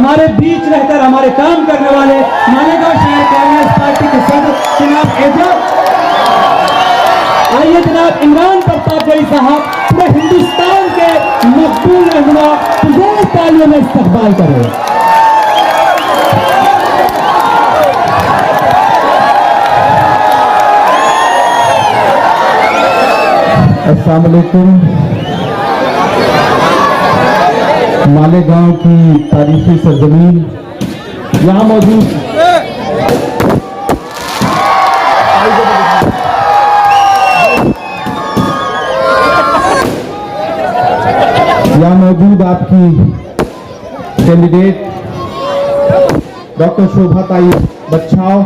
हमारे बीच रहकर हमारे काम करने वाले मालेगांव शहर कांग्रेस पार्टी के सदस्य जनाब एजाज, आइए जनाब इमरान प्रताप जई साहब पूरे हिंदुस्तान के मकबूल रहनुमा पुरजोर तालियों में इस्तकबाल करें। अस्सलाम वालेकुम। मालेगांव की तारीखी सरजमीन, यहाँ मौजूद आपकी कैंडिडेट डॉक्टर शोभाताई बच्छाव,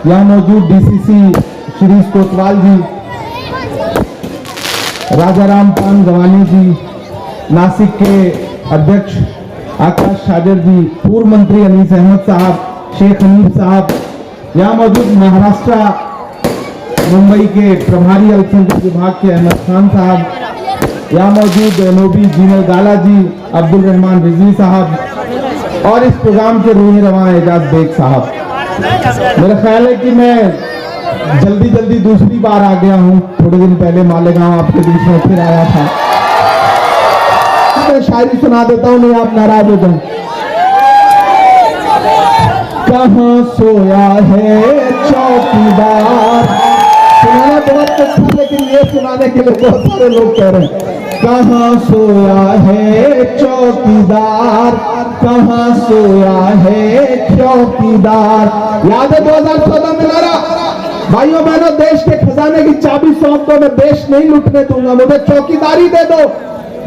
यहाँ मौजूद डीसीसी श्री कोतवाल जी, राजाराम पान गवानी जी, नासिक के अध्यक्ष आकाश शाजर जी, पूर्व मंत्री अनीस अहमद साहब, शेख हनीफ साहब, यहाँ मौजूद महाराष्ट्र मुंबई के प्रभारी अल्पसंख्यक विभाग के अहमद खान साहब, यहाँ मौजूद एनओबी जीनल गाला जी, अब्दुल रहमान रिजवी साहब और इस प्रोग्राम के रूही रवां एजाज बेग साहब। मेरा ख्याल है कि मैं जल्दी दूसरी बार आ गया हूँ। थोड़े दिन पहले मालेगांव आपके बीच में फिर आया था। मैं शायरी सुना देता हूँ, नहीं आप नाराज हो जाए। कहाँ सोया है चौकीदार, सुनाना बहुत कुछ था लेकिन ये सुनाने के लिए बहुत सारे लोग कह रहे हैं। कहाँ सोया है चौकीदार, कहाँ सोया है चौकीदार। याद है 2014 में लड़ा, भाइयों बहनों, देश के खजाने की चाबी सौंप दो, मैं देश नहीं लूटने दूंगा, मुझे चौकीदारी दे दो।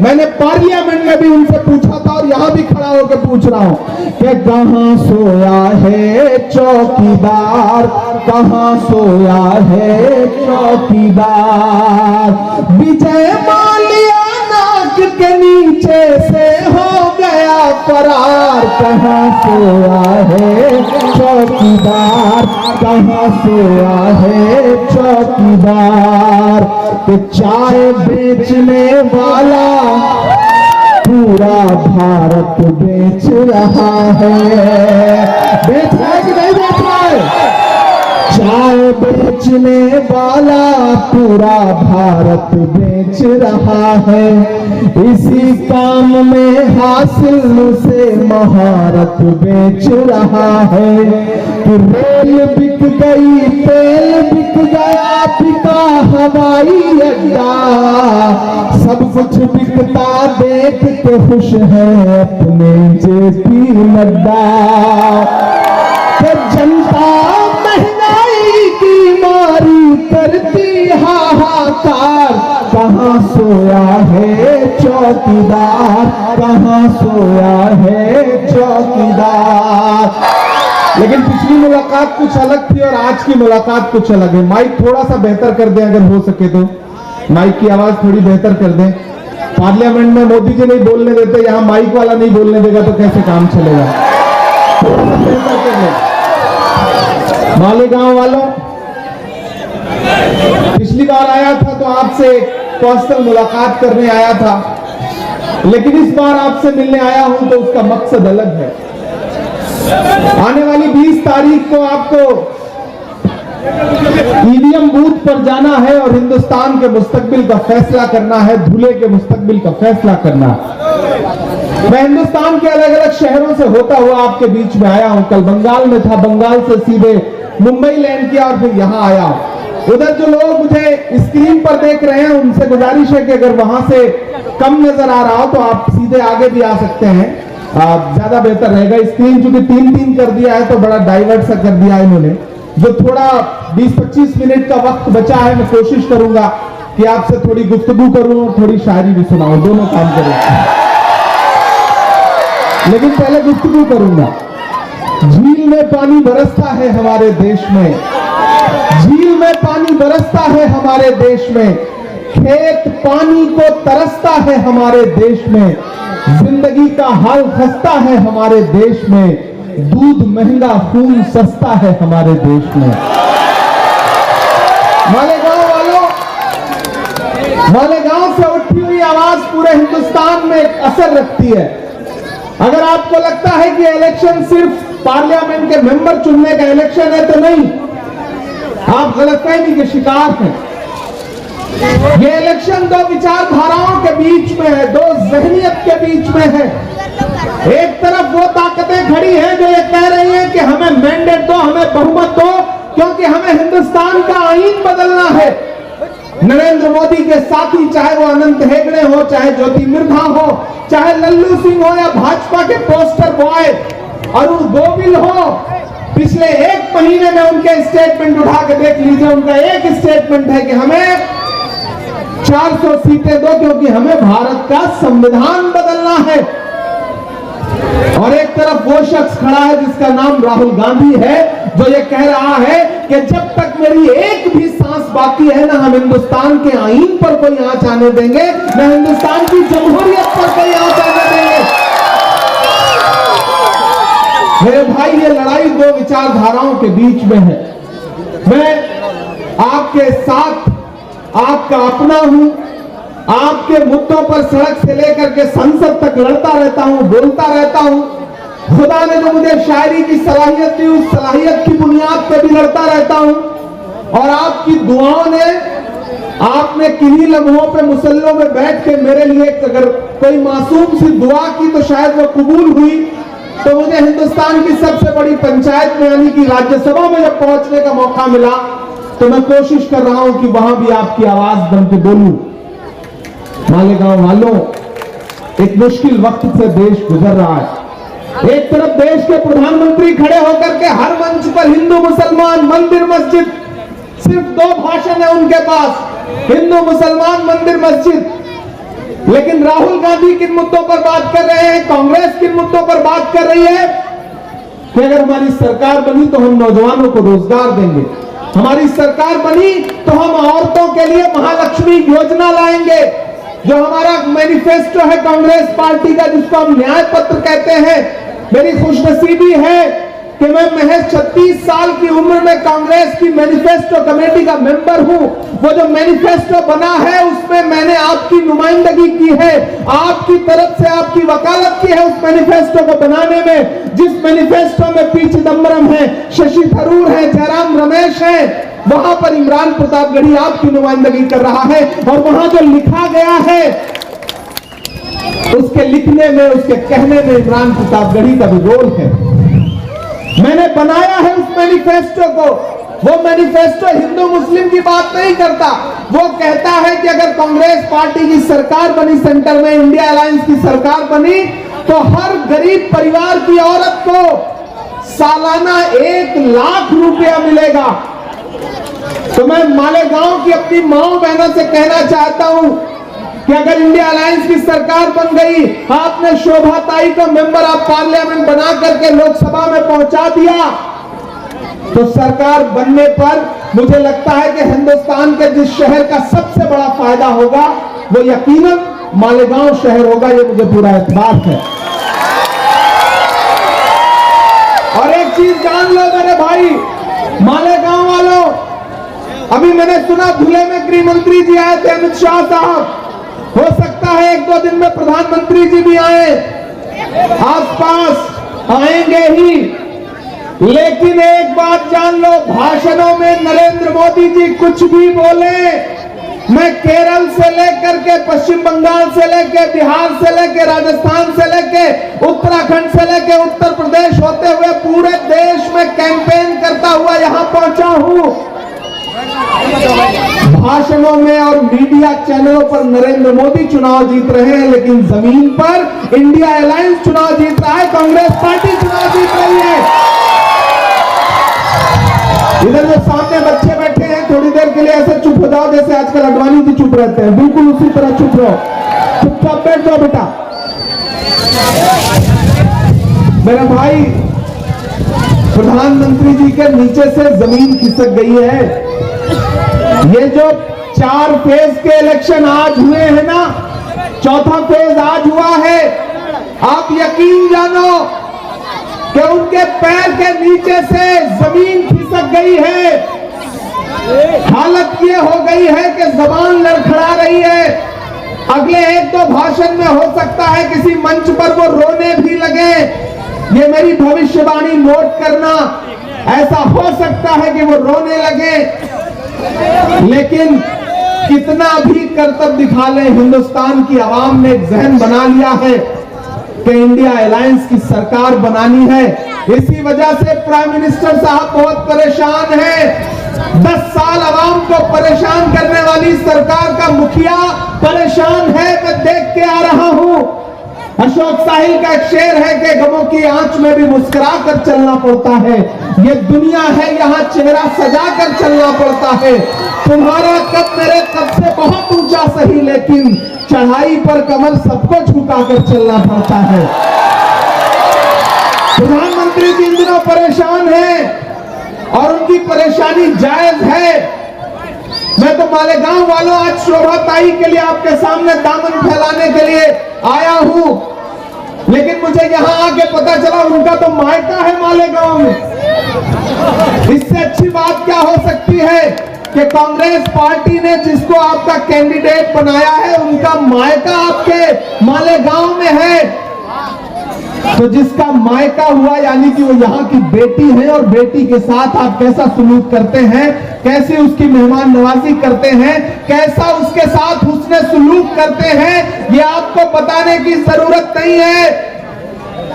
मैंने पार्लियामेंट में भी उनसे पूछा था और यहां भी खड़ा होकर पूछ रहा हूं कि कहां सोया है चौकीदार, कहां सोया है चौकीदार। विजय माल्या नाक के नीचे से हो गया फरार, कहां सोया है चौकीदार, कहां सोया है चौकीदार। कि चाय बेचने वाला पूरा भारत बेच रहा है, बेच रहा है कि नहीं बेच रहा है? चाय बेचने वाला पूरा भारत बेच रहा है, इसी काम में हासिल से महारत बेच रहा है। कि रेल बिक गई, तेल बिक गया, बिका हवाई अड्डा, सब कुछ बिकता देख के खुश है अपने जेपी नड्डा। जनता महंगाई की मारी करती हाहाकार, कहां सोया है चौकीदार, कहां सोया है चौकीदार। लेकिन पिछली मुलाकात कुछ अलग थी और आज की मुलाकात कुछ अलग है। माइक थोड़ा सा बेहतर कर दें अगर हो सके तो, माइक की आवाज थोड़ी बेहतर कर दें। पार्लियामेंट में मोदी जी नहीं बोलने देते, यहाँ माइक वाला नहीं बोलने देगा तो कैसे काम चलेगा? थोड़ा सा बेहतर कर दें। मालेगांव वालों, पिछली बार आया था तो आपसे पर्सनल मुलाकात करने आया था, लेकिन इस बार आपसे मिलने आया हूं तो उसका मकसद अलग है। आने वाली 20 तारीख को आपको ईवीएम बूथ पर जाना है और हिंदुस्तान के मुस्तकबिल का फैसला करना है, दूल्हे के मुस्तकबिल का फैसला करना है। मैं हिंदुस्तान के अलग अलग शहरों से होता हुआ आपके बीच में आया हूं। कल बंगाल में था, बंगाल से सीधे मुंबई लैंड किया और फिर यहां आया। उधर जो लोग मुझे स्क्रीन पर देख रहे हैं उनसे गुजारिश है कि अगर वहां से कम नजर आ रहा हो तो आप सीधे आगे भी आ सकते हैं, ज्यादा बेहतर रहेगा। स्क्रीन चूंकि 3-3 कर दिया है तो बड़ा डाइवर्ट सा कर दिया है इन्होंने। जो थोड़ा 20-25 मिनट का वक्त बचा है, मैं कोशिश करूंगा कि आपसे थोड़ी गुफ्तगू करूं और थोड़ी शायरी भी सुनाऊं, दोनों काम करूं। लेकिन पहले गुफ्तगू करूंगा। झील में पानी बरसता है हमारे देश में, झील में पानी बरसता है हमारे देश में, खेत पानी को तरसता है हमारे देश में, जिंदगी का हाल खस्ता है हमारे देश में, दूध महंगा खून सस्ता है हमारे देश में। मालेगांव वालों, मालेगांव से उठी हुई आवाज पूरे हिंदुस्तान में एक असर रखती है। अगर आपको लगता है कि इलेक्शन सिर्फ पार्लियामेंट के मेंबर चुनने का इलेक्शन है तो नहीं, आप गलतफहमी के शिकार हैं। ये इलेक्शन दो विचारधाराओं के बीच में है, दो जहनियत के बीच में है। एक तरफ वो ताकतें खड़ी हैं जो ये कह रही हैं कि हमें मैंडेट दो, हमें बहुमत दो, क्योंकि हमें हिंदुस्तान का आईन बदलना है। नरेंद्र मोदी के साथी, चाहे वो अनंत हेगड़े हो, चाहे ज्योति मिर्धा हो, चाहे लल्लू सिंह हो, या भाजपा के पोस्टर बॉय अरुण गोविल हो, पिछले एक महीने में उनके स्टेटमेंट उठा के देख लीजिए। उनका एक स्टेटमेंट है कि हमें 400 सीटें दो क्योंकि हमें भारत का संविधान बदलना है। और एक तरफ वो शख्स खड़ा है जिसका नाम राहुल गांधी है, जो ये कह रहा है कि जब तक मेरी एक भी सांस बाकी है ना हम हिंदुस्तान के आईन पर कोई आंच आने देंगे, न हिंदुस्तान की जमहूरियत पर कोई आंच आने देंगे। मेरे भाई, ये लड़ाई दो विचारधाराओं के बीच में है। मैं आपके साथ आपका अपना हूं, आपके मुद्दों पर सड़क से लेकर के संसद तक लड़ता रहता हूं, बोलता रहता हूं। खुदा ने जो मुझे शायरी की सलाहियत दी, उस सलाहियत की बुनियाद पर भी लड़ता रहता हूं। और आपकी दुआओं ने, आपने किन्हीं लम्हों पे मुसल्लों में बैठ के मेरे लिए अगर कोई मासूम सी दुआ की तो शायद वो कबूल हुई। तो मुझे हिंदुस्तान की सबसे बड़ी पंचायत में यानी कि राज्यसभा में जब पहुंचने का मौका मिला तो मैं कोशिश कर रहा हूं कि वहां भी आपकी आवाज बन के बोलूं। मालेगांव वालों, एक मुश्किल वक्त से देश गुजर रहा है। एक तरफ देश के प्रधानमंत्री खड़े होकर के हर मंच पर हिंदू मुसलमान, मंदिर मस्जिद, सिर्फ दो भाषण है उनके पास, हिंदू मुसलमान, मंदिर मस्जिद। लेकिन राहुल गांधी किन मुद्दों पर बात कर रहे हैं, कांग्रेस किन मुद्दों पर बात कर रही है कि अगर हमारी सरकार बनी तो हम नौजवानों को रोजगार देंगे, हमारी सरकार बनी तो हम औरतों के लिए महालक्ष्मी योजना लाएंगे। जो हमारा मैनिफेस्टो है कांग्रेस पार्टी का, जिसको हम न्याय पत्र कहते हैं, मेरी खुशनसीबी है कि मैं महज 36 साल की उम्र में कांग्रेस की मैनिफेस्टो कमेटी का मेंबर हूं। वो जो मैनिफेस्टो बना है उसमें मैंने आपकी नुमाइंदगी की है, आपकी तरफ से आपकी वकालत की है उस मैनिफेस्टो को बनाने में। जिस मैनिफेस्टो में पी चिदंबरम है, शशि थरूर है, जयराम रमेश है, वहां पर इमरान प्रतापगढ़ी आपकी नुमाइंदगी कर रहा है। और वहां जो लिखा गया है उसके लिखने में, उसके कहने में इमरान प्रतापगढ़ी का भी रोल है। मैंने बनाया है उस मैनिफेस्टो को। वो मैनिफेस्टो हिंदू मुस्लिम की बात नहीं करता, वो कहता है कि अगर कांग्रेस पार्टी की सरकार बनी, सेंटर में इंडिया अलायंस की सरकार बनी, तो हर गरीब परिवार की औरत को सालाना 1 लाख रुपया मिलेगा। तो मैं मालेगांव की अपनी माओ बहनों से कहना चाहता हूं कि अगर इंडिया अलायंस की सरकार बन गई, आपने शोभा ताई को मेंबर ऑफ पार्लियामेंट बना करके लोकसभा में पहुंचा दिया, तो सरकार बनने पर मुझे लगता है कि हिंदुस्तान के जिस शहर का सबसे बड़ा फायदा होगा वो यकीनन मालेगांव शहर होगा। ये मुझे पूरा एतबार है। और एक चीज जान लो मेरे भाई, मालेगांव वालों, अभी मैंने सुना धुले में गृह मंत्री जी आए थे, अमित शाह साहब। हो सकता है 1-2 दिन में प्रधानमंत्री जी भी आए, आसपास आएंगे ही। लेकिन एक बात जान लो, भाषणों में नरेंद्र मोदी जी कुछ भी बोले, मैं केरल से लेकर के पश्चिम बंगाल से लेके बिहार से लेके राजस्थान से लेके उत्तराखंड से लेके उत्तर प्रदेश होते हुए पूरे देश में कैंपेन करता हुआ यहां पहुंचा हूं। भाषणों में और मीडिया चैनलों पर नरेंद्र मोदी चुनाव जीत रहे हैं, लेकिन जमीन पर इंडिया अलायंस चुनाव जीत रहा है, कांग्रेस पार्टी चुनाव जीत रही है। इधर जो सामने बच्चे बैठे हैं, थोड़ी देर के लिए ऐसे चुप हो जाओ जैसे आजकल अडवाणी जी चुप रहते हैं, बिल्कुल उसी तरह चुप रहो, चुपचाप बैठ जाओ बेटा। मेरे भाई, प्रधानमंत्री जी के नीचे से जमीन खिसक गई है। ये जो 4 फेज के इलेक्शन आज हुए हैं ना, 4था फेज आज हुआ है, आप यकीन जानो कि उनके पैर के नीचे से जमीन खिसक गई है। हालत ये हो गई है कि जबान लड़खड़ा रही है। अगले 1-2 भाषण में हो सकता है किसी मंच पर वो रोने भी लगे। लगे, ये मेरी भविष्यवाणी नोट करना, ऐसा हो सकता है कि वो रोने लगे, लेकिन कितना भी करतब दिखा ले, हिंदुस्तान की आवाम ने एक जहन बना लिया है कि इंडिया अलायंस की सरकार बनानी है। इसी वजह से प्राइम मिनिस्टर साहब बहुत परेशान हैं। 10 साल आवाम को परेशान करने वाली सरकार का मुखिया परेशान है, मैं देख के आ रहा हूं। अशोक साहिल का एक शेर है कि गमों की आंच में भी मुस्कुरा कर चलना पड़ता है। ये दुनिया है, यहाँ चेहरा सजा कर चलना पड़ता है। तुम्हारा कद मेरे कद से बहुत ऊंचा सही, लेकिन चढ़ाई पर कमर सबको झुका कर चलना पड़ता है। प्रधानमंत्री जी इन दिनों परेशान हैं और उनकी परेशानी जायज है। मैं तो मालेगांव वालों आज शोभा ताई के लिए आपके सामने दामन फैलाने के लिए आया हूं, लेकिन मुझे यहां आके पता चला उनका तो मायका है मालेगांव में। इससे अच्छी बात क्या हो सकती है कि कांग्रेस पार्टी ने जिसको आपका कैंडिडेट बनाया है, उनका मायका आपके मालेगांव में है। तो जिसका मायका हुआ यानी कि वो यहाँ की बेटी है, और बेटी के साथ आप कैसा सलूक करते हैं, कैसे उसकी मेहमान नवाजी करते हैं, कैसा उसके साथ हुस्न सलूक करते हैं, ये आपको बताने की जरूरत नहीं है।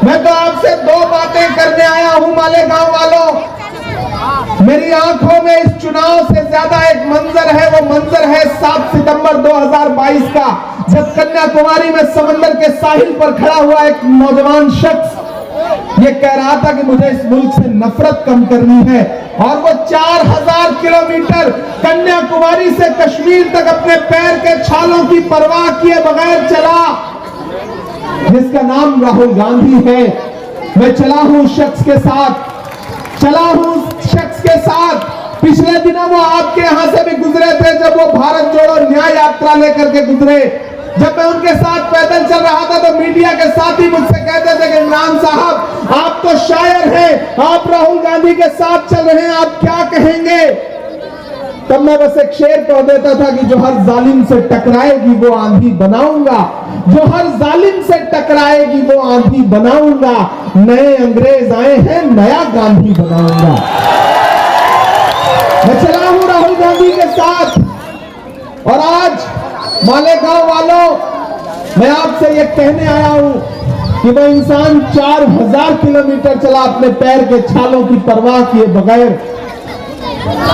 मैं तो आपसे 2 बातें करने आया हूं मालेगांव वालों। मेरी आंखों में इस चुनाव से ज्यादा एक मंजर है, वो मंजर है 7 सितंबर 2022 का, जब कन्याकुमारी में समंदर के साहिल पर खड़ा हुआ एक नौजवान शख्स ये कह रहा था कि मुझे इस मुल्क से नफरत कम करनी है, और वो 4000 किलोमीटर कन्याकुमारी से कश्मीर तक अपने पैर के छालों की परवाह किए बगैर चला, जिसका नाम राहुल गांधी है। मैं चला हूं शख्स के साथ, चला हूं शख्स के साथ। पिछले दिनों वो आपके यहां से भी गुजरे थे, जब वो भारत जोड़ो न्याय यात्रा लेकर के गुजरे। जब मैं उनके साथ पैदल चल रहा था तो मीडिया के साथ ही मुझसे कहते थे कि इमरान साहब आप तो शायर हैं, आप राहुल गांधी के साथ चल रहे हैं, आप क्या कहेंगे। तब मैं बस एक शेर कह देता था कि जो हर जालिम से टकराएगी वो आंधी बनाऊंगा, जो हर जालिम से टकराएगी वो आंधी बनाऊंगा, नए अंग्रेज आए हैं नया गांधी बनाऊंगा। मैं चला हूं राहुल गांधी के साथ, और आज मालेगांव वालों मैं आपसे ये कहने आया हूं कि वो इंसान 4000 किलोमीटर चला अपने पैर के छालों की परवाह किए बगैर।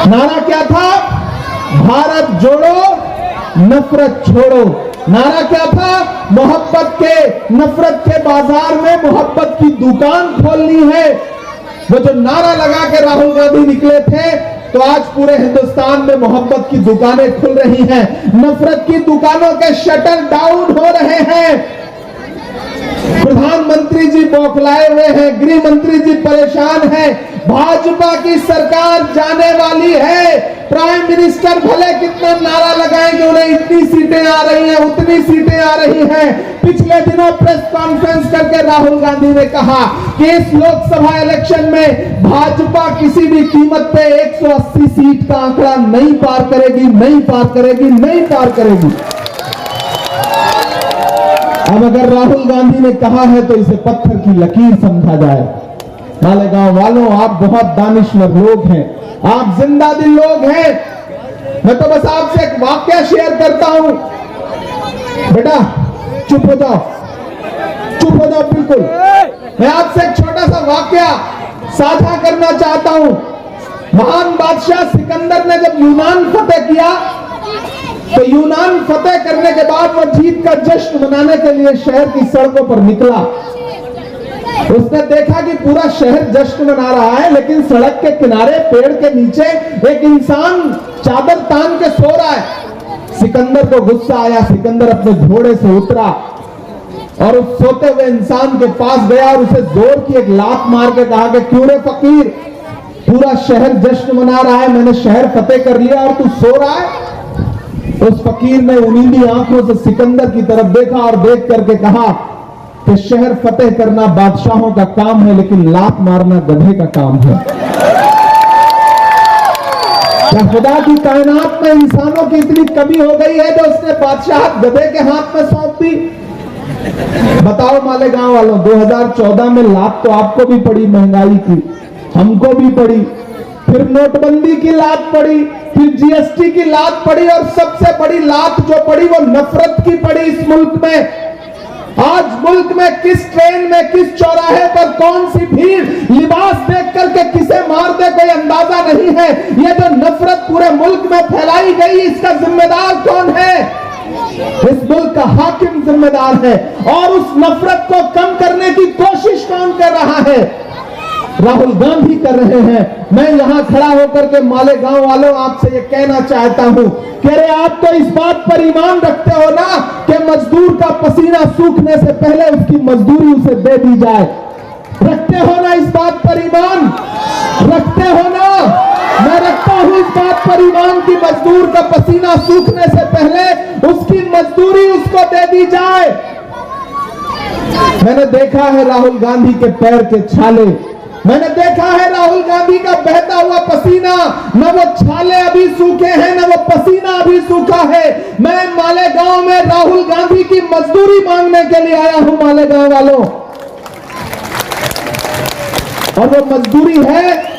नारा क्या था? भारत जोड़ो नफरत छोड़ो। नारा क्या था? मोहब्बत के नफरत के बाजार में मोहब्बत की दुकान खोलनी है। वो जो नारा लगा के राहुल गांधी निकले थे, तो आज पूरे हिंदुस्तान में मोहब्बत की दुकानें खुल रही हैं, नफरत की दुकानों के शटर डाउन हो रहे हैं। प्रधानमंत्री जी बौखलाए हुए हैं, गृह मंत्री जी परेशान हैं, भाजपा की सरकार जाने वाली है। प्राइम मिनिस्टर भले कितना नारा लगाएंगे, उन्हें इतनी सीटें आ रही हैं, उतनी सीटें आ रही हैं। पिछले दिनों प्रेस कॉन्फ्रेंस करके राहुल गांधी ने कहा कि इस लोकसभा इलेक्शन में भाजपा किसी भी कीमत पे 180 सीट का आंकड़ा नहीं पार करेगी, नहीं पार करेगी, नहीं पार करेगी। अब अगर राहुल गांधी ने कहा है तो इसे पत्थर की लकीर समझा जाए। मालेगांव वालों, आप बहुत दानिश्वर लोग हैं, आप जिंदा दिल लोग हैं। मैं तो बस आपसे एक वाक्य शेयर करता हूं। बेटा चुप हो जाओ, चुप हो जाओ बिल्कुल। मैं आपसे एक छोटा सा वाक्य साझा करना चाहता हूं। महान बादशाह सिकंदर ने जब यूनान फतेह किया, तो यूनान फतेह करने के बाद वो जीत का जश्न मनाने के लिए शहर की सड़कों पर निकला। उसने देखा कि पूरा शहर जश्न मना रहा है, लेकिन सड़क के किनारे पेड़ के नीचे एक इंसान चादर तान के सो रहा है। सिकंदर को गुस्सा आया, सिकंदर अपने घोड़े से उतरा और उस सोते हुए इंसान के पास गया और उसे जोर की एक लात मार के कहा कि क्यों रे फकीर, पूरा शहर जश्न मना रहा है, मैंने शहर फतेह कर लिया और तू सो रहा है। उस फकीर ने उनीली आंखों से सिकंदर की तरफ देखा और देख करके कहा कि शहर फतेह करना बादशाहों का काम है, लेकिन लात मारना गधे का काम है। क्या खुदा की कायनात में इंसानों की इतनी कमी हो गई है जो उसने बादशाह गधे के हाथ में सौंप दी? बताओ मालेगांव वालों, 2014 में लात तो आपको भी पड़ी महंगाई की, हमको भी पड़ी, फिर नोटबंदी की लात पड़ी, फिर जीएसटी की लात पड़ी, और सबसे बड़ी लात जो पड़ी वो नफरत की पड़ी इस मुल्क में। आज मुल्क में किस ट्रेन में, किस चौराहे पर कौन सी भीड़ लिबास देख करके किसे मार दे कोई अंदाजा नहीं है। ये जो नफरत पूरे मुल्क में फैलाई गई, इसका जिम्मेदार कौन है? इस मुल्क का हाकिम जिम्मेदार है। और उस नफरत को कम करने की कोशिश कौन कर रहा है? राहुल गांधी कर रहे हैं। मैं यहां खड़ा होकर के मालेगांव वालों आपसे ये कहना चाहता हूं कि अरे आप तो इस बात पर ईमान रखते हो ना कि मजदूर का पसीना सूखने से पहले उसकी मजदूरी उसे दे दी जाए। रखते हो ना इस बात पर ईमान? रखते हो ना? मैं रखता हूं इस बात पर ईमान कि मजदूर का पसीना सूखने से पहले उसकी मजदूरी उसको दे दी जाए। मैंने देखा है राहुल गांधी के पैर के छाले, मैंने देखा है राहुल गांधी का बहता हुआ पसीना। न वो छाले अभी सूखे हैं, न वो पसीना अभी सूखा है। मैं मालेगांव में राहुल गांधी की मजदूरी मांगने के लिए आया हूं मालेगांव वालों, और वो मजदूरी है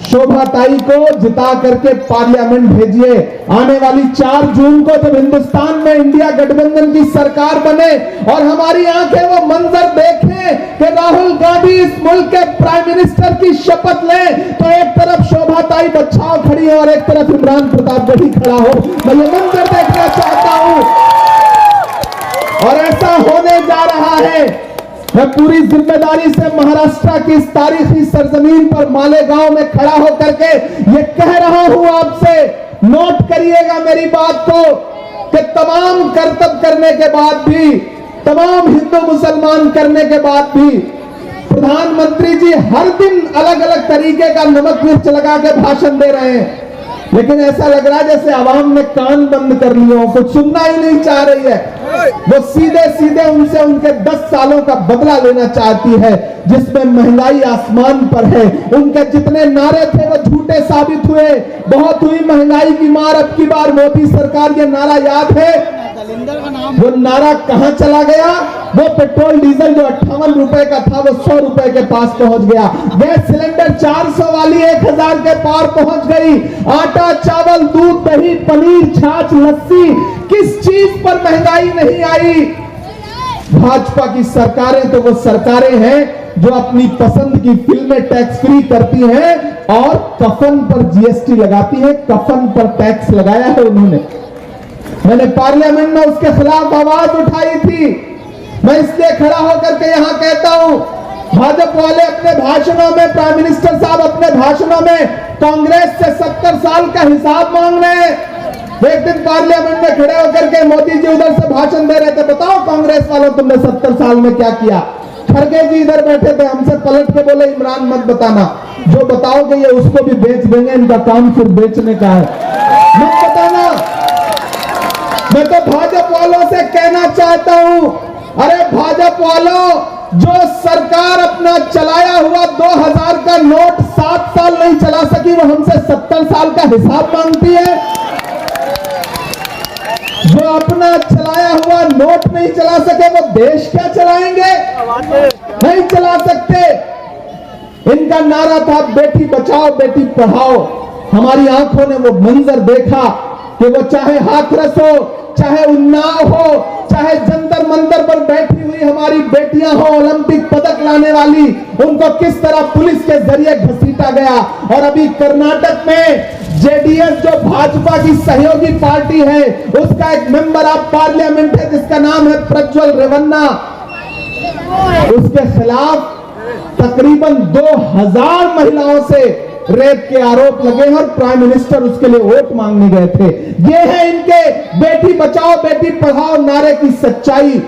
शोभा ताई को जिता करके पार्लियामेंट भेजिए। आने वाली 4 जून को जब हिंदुस्तान में इंडिया गठबंधन की सरकार बने और हमारी आंखें वो मंजर देखें कि राहुल गांधी इस मुल्क के प्राइम मिनिस्टर की शपथ लें, तो एक तरफ शोभा ताई बच्चाओ खड़ी है और एक तरफ इमरान प्रतापगढ़ी खड़ा हो। मैं ये मंजर देखना चाहता हूं, और ऐसा होने जा रहा है। मैं पूरी जिम्मेदारी से महाराष्ट्र की इस तारीखी सरजमीन पर मालेगांव में खड़ा होकर के ये कह रहा हूं आपसे, नोट करिएगा मेरी बात को, कि तमाम करतब करने के बाद भी, तमाम हिंदू मुसलमान करने के बाद भी प्रधानमंत्री जी हर दिन अलग अलग तरीके का नमक मिर्च लगा के भाषण दे रहे हैं, लेकिन ऐसा लग रहा है जैसे आवाम ने कान बंद कर लिए हो, कुछ सुनना ही नहीं चाह रही है। वो सीधे सीधे उनसे उनके 10 सालों का बदला लेना चाहती है, जिसमें महंगाई आसमान पर है। उनके जितने नारे थे वो झूठे साबित हुए। बहुत हुई महंगाई की मार, अब की बार मोदी सरकार, ये नारा याद है? वो नारा कहां चला गया? वो पेट्रोल डीजल जो 58 रुपए का था वो 100 रुपए के पास पहुंच गया। गैस सिलेंडर 400 वाली 1000 के पार पहुंच गई। आटा, चावल, दूध, दही, पनीर, छाछ, लस्सी, किस चीज पर महंगाई नहीं आई? भाजपा की सरकारें तो वो सरकारें हैं जो अपनी पसंद की फिल्में टैक्स फ्री करती हैं और कफन पर जीएसटी लगाती है। कफन पर टैक्स लगाया है उन्होंने। मैंने पार्लियामेंट में उसके खिलाफ आवाज उठाई थी। मैं इसलिए खड़ा होकर के यहां कहता हूं, भाजपा वाले अपने भाषणों में, प्राइम मिनिस्टर साहब अपने भाषणों में कांग्रेस से 70 साल का हिसाब मांग रहे हैं। एक दिन पार्लियामेंट में खड़े होकर के मोदी जी उधर से भाषण दे रहे थे, बताओ कांग्रेस वालों तुमने 70 साल में क्या किया? खड़गे जी इधर बैठे थे, हमसे पलट के बोले इमरान मत बताना, जो बताओगे ये उसको भी बेच देंगे, इनका काम सिर्फ बेचने का है, मत बताना। मैं तो भाजपा वालों से कहना चाहता हूं, अरे भाजपा वालों, जो सरकार अपना चलाया हुआ 2000 का नोट 7 साल नहीं चला सकी, वो हमसे 70 साल का हिसाब मांगती है। जो अपना चलाया हुआ नोट नहीं चला सके वो देश क्या चलाएंगे? नहीं चला सकते। इनका नारा था बेटी बचाओ बेटी पढ़ाओ। हमारी आंखों ने वो मंजर देखा कि वो चाहे हाथरस हो, चाहे उन्नाव हो, चाहे जंतर मंतर पर बैठी हुई हमारी बेटियां हो, ओलंपिक पदक लाने वाली, उनको किस तरह पुलिस के जरिए घसीटा गया। और अभी कर्नाटक में जेडीएस जो भाजपा की सहयोगी पार्टी है, उसका एक मेंबर ऑफ पार्लियामेंट है जिसका नाम है प्रज्वल रेवन्ना, उसके खिलाफ तकरीबन 2000 महिलाओं से रेप के आरोप लगे हैं और प्राइम मिनिस्टर उसके लिए वोट मांगने गए थे। ये है इनके बेटी बचाओ बेटी पढ़ाओ नारे की सच्चाई।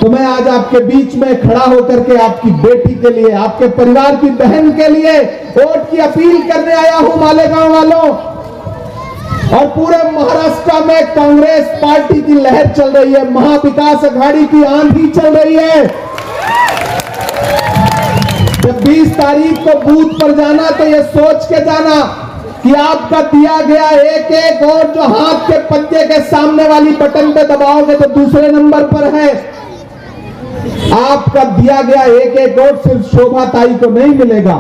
तो मैं आज आपके बीच में खड़ा होकर के आपकी बेटी के लिए, आपके परिवार की बहन के लिए वोट की अपील करने आया हूं मालेगांव वालों। और पूरे महाराष्ट्र में कांग्रेस पार्टी की लहर चल रही है, महाविकास अघाड़ी की आंधी चल रही है। जब 20 तारीख को बूथ पर जाना तो ये सोच के जाना कि आपका दिया गया एक एक वोट जो हाथ के पंजे के सामने वाली बटन पे दबाओगे तो दूसरे नंबर पर है, आपका दिया गया एक एक वोट सिर्फ शोभाताई को नहीं मिलेगा,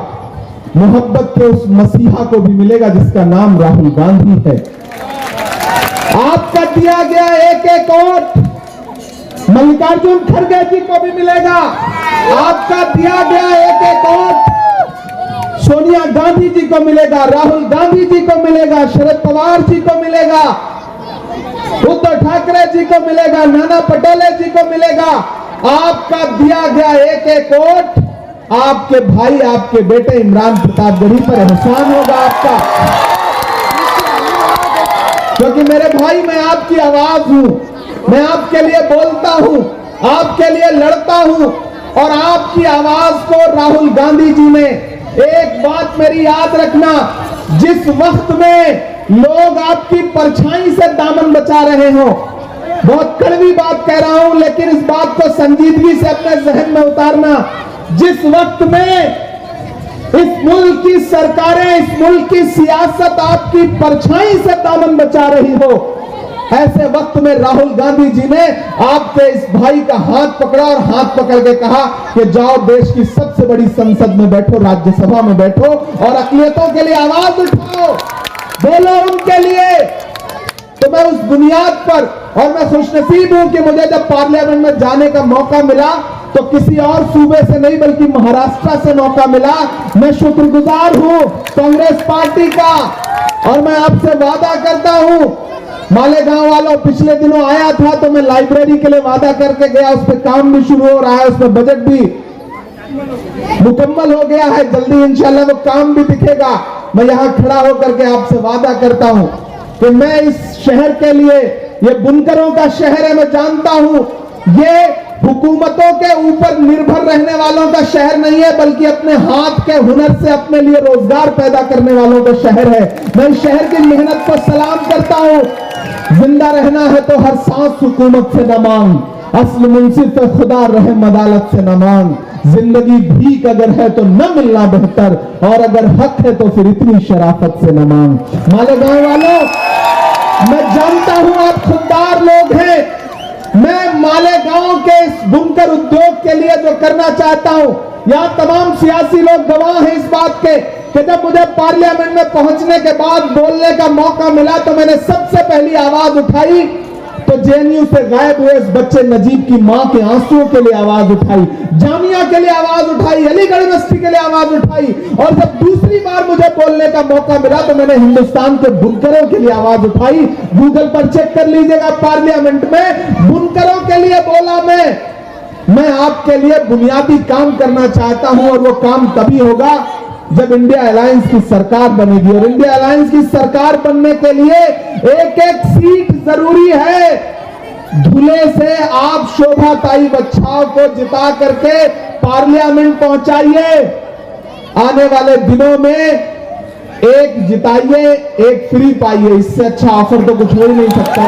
मोहब्बत के उस मसीहा को भी मिलेगा जिसका नाम राहुल गांधी है। आपका दिया गया एक एक वोट मल्लिकार्जुन खड़गे जी को भी मिलेगा। आपका दिया गया एक एक वोट सोनिया गांधी जी को मिलेगा, राहुल गांधी जी को मिलेगा, शरद पवार जी को मिलेगा, उद्धव ठाकरे जी को मिलेगा, नाना पटोले जी को मिलेगा। आपका दिया गया एक एक वोट आपके भाई, आपके बेटे इमरान प्रतापगढ़ी पर एहसान होगा आपका, क्योंकि मेरे भाई मैं आपकी आवाज हूं, मैं आपके लिए बोलता हूं, आपके लिए लड़ता हूं। और आपकी आवाज को राहुल गांधी जी ने, एक बात मेरी याद रखना, जिस वक्त में लोग आपकी परछाई से दामन बचा रहे हो, बहुत कड़वी बात कह रहा हूं लेकिन इस बात को संजीदगी से अपने जहन में उतारना, जिस वक्त में इस मुल्क की सरकारें, इस मुल्क की सियासत आपकी परछाई से दामन बचा रही हो, ऐसे वक्त में राहुल गांधी जी ने आपके इस भाई का हाथ पकड़ा और हाथ पकड़ के कहा कि जाओ देश की सबसे बड़ी संसद में बैठो, राज्यसभा में बैठो और अक़लियतों के लिए आवाज उठाओ, बोलो उनके लिए। तो मैं उस बुनियाद पर, और मैं खुशनसीब हूं कि मुझे जब पार्लियामेंट में जाने का मौका मिला तो किसी और सूबे से नहीं बल्कि महाराष्ट्र से मौका मिला। मैं शुक्रगुजार हूं कांग्रेस पार्टी का, और मैं आपसे वादा करता हूं, मालेगांव वालों, पिछले दिनों आया था तो मैं लाइब्रेरी के लिए वादा करके गया, उस पर काम भी शुरू हो रहा है, उसमें बजट भी मुकम्मल हो गया है, जल्दी इंशाल्लाह वो काम भी दिखेगा। मैं यहां खड़ा होकर के आपसे वादा करता हूं कि मैं इस शहर के लिए, ये बुनकरों का शहर है, मैं जानता हूं ये हुकूमतों के ऊपर निर्भर रहने वालों का शहर नहीं है बल्कि अपने हाथ के हुनर से अपने लिए रोजगार पैदा करने वालों का शहर है। मैं इस शहर की मेहनत को सलाम करता हूं। जिंदा रहना है तो हर सांस हुकूमत से न मांग, असल मुंसिफ खुदा रहम अदालत से न मांग, जिंदगी भीख अगर है तो न मिलना बेहतर, और अगर हक है तो फिर इतनी शराफत से न मांग। मालेगांव वालों, मैं जानता हूं आप खुददार लोग हैं, मैं मालेगांव के इस बुनकर उद्योग के लिए जो करना चाहता हूं, यहां तमाम सियासी लोग गवाह हैं इस बात के कि जब मुझे पार्लियामेंट में पहुंचने के बाद बोलने का मौका मिला तो मैंने सबसे पहली आवाज उठाई तो जेएनयू से गायब हुए इस बच्चे नजीब की मां के आंसुओं के लिए आवाज उठाई, जामिया के लिए आवाज उठाई, अलीगढ़ यूनिवर्सिटी के लिए आवाज उठाई, और जब दूसरी बार मुझे बोलने का मौका मिला तो मैंने हिंदुस्तान के बुनकरों के लिए आवाज उठाई। गूगल पर चेक कर लीजिएगा, पार्लियामेंट में बुनकरों के लिए बोला मैं आपके लिए बुनियादी काम करना चाहता हूं, और वो काम तभी होगा जब इंडिया अलायंस की सरकार बनेगी। और इंडिया अलायंस की सरकार बनने के लिए एक एक सीट जरूरी है। धुले से आप शोभाताई बच्चाओं को जिता करके पार्लियामेंट पहुंचाइए। आने वाले दिनों में एक जिताइए, एक फ्री पाइए, इससे अच्छा ऑफर तो कुछ हो ही नहीं सकता।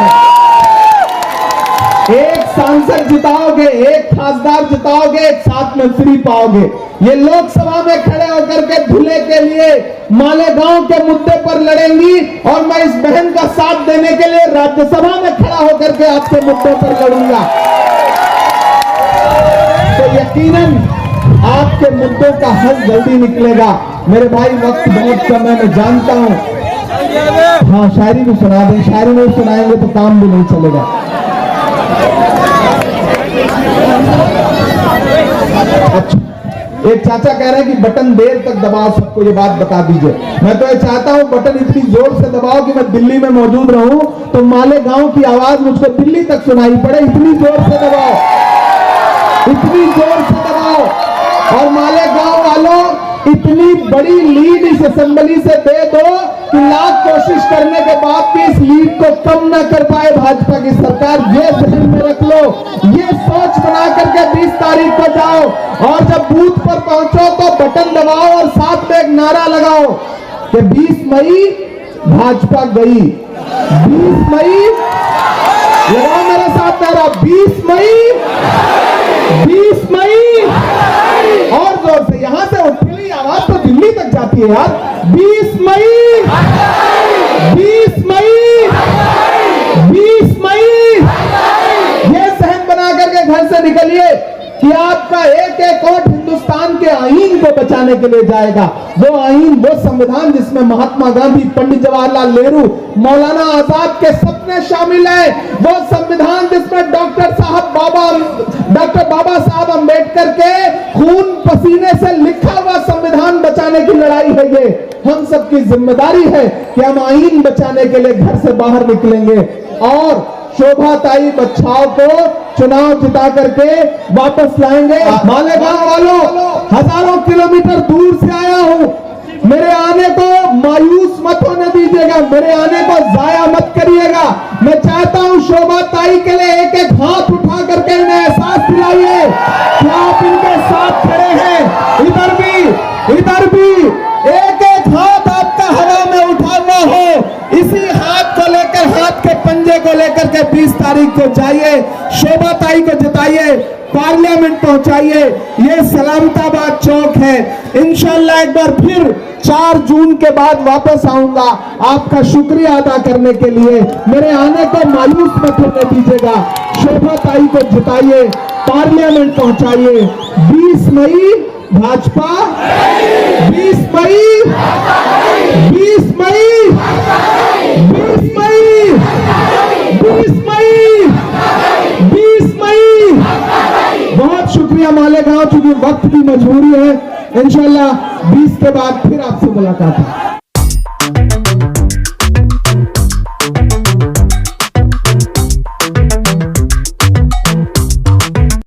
एक सांसद जिताओगे, एक खासदार जिताओगे, एक साथ में फ्री पाओगे। ये लोकसभा में खड़े होकर के धुले के लिए मालेगांव के मुद्दे पर लड़ेंगी, और मैं इस बहन का साथ देने के लिए राज्यसभा में खड़ा होकर के आपके मुद्दों पर लड़ूंगा। तो यकीनन आपके मुद्दों का हल जल्दी निकलेगा। मेरे भाई वक्त बहुत कम है, मैं जानता हूं। हाँ, शायरी भी सुना दें, शायरी नहीं सुनाएंगे तो काम भी नहीं चलेगा। अच्छा, एक चाचा कह रहे हैं कि बटन देर तक दबाओ, सबको ये बात बता दीजिए। मैं तो ये चाहता हूं बटन इतनी जोर से दबाओ कि मैं दिल्ली में मौजूद रहूं तो मालेगांव की आवाज मुझको दिल्ली तक सुनाई पड़े। इतनी जोर से दबाओ, इतनी जोर से दबाओ। और मालेगांव वालों, इतनी बड़ी लीड इस असेंबली से दे दो कि लाख कोशिश करने के बाद भी इस लीड को कम न कर पाए भाजपा की सरकार। ये ध्यान में रख लो, ये सोच बना करके 20 तारीख को जाओ, और जब बूथ पर पहुंचो तो बटन दबाओ और साथ में एक नारा लगाओ कि 20 मई भाजपा गई। 20 मई, लगाओ मेरे साथ नारा, 20 मई, 20 मई, और जोर से, यहां से उठती आवाज तो दिल्ली तक जाती है यार। 20 मई, 20 मई, 20 मई। ये सहन बना करके घर से निकलिए कि आपका एक एक वोट हिंदुस्तान के आईन को बचाने के लिए जाएगा। वो आईन, वो संविधान जिसमें महात्मा गांधी, पंडित जवाहरलाल नेहरू, मौलाना आजाद के सपने शामिल हैं। वो संविधान जिसमें डॉक्टर बाबा साहब अंबेडकर के खून पसीने से लिखा हुआ संविधान बचाने की लड़ाई है। ये हम सबकी जिम्मेदारी है कि हम आईन बचाने के लिए घर से बाहर निकलेंगे और शोभा ताई बच्चाओं को चुनाव जिता करके वापस लाएंगे। मालेगांव वालों, हजारों किलोमीटर दूर से आया हूं, मेरे आने को मायूस मत होने दीजिएगा, मेरे आने को जाया मत करिएगा। मैं चाहता हूं शोभा ताई के लिए एक एक हाथ उठा करके इन्हें एहसास दिलाइए कि आप इनके साथ खड़े हैं। इधर भी एक एक हाथ आपका हवा में उठा हुआ हो, इसी हाथ को लेकर, हाथ के पंजे को लेकर के 20 तारीख को जाइए, शोभा ताई को जिताइए, पार्लियामेंट पहुंचाइए। ये सलामताबाद चौक है। इंशाल्लाह एक बार फिर 4 जून के बाद वापस आऊंगा आपका शुक्रिया अदा करने के लिए। मेरे आने को मायूस मत होने दीजिएगा। शोभा ताई को जिताइए, पार्लियामेंट पहुंचाइए। 20 मई भाजपा, 20 मई, 20 मई, 20 मई, 20 मई, 20 मई। बहुत शुक्रिया मालेगांव, चूंकि वक्त की मजबूरी है। इंशाल्लाह 20 के बाद फिर आपसे मुलाकात है।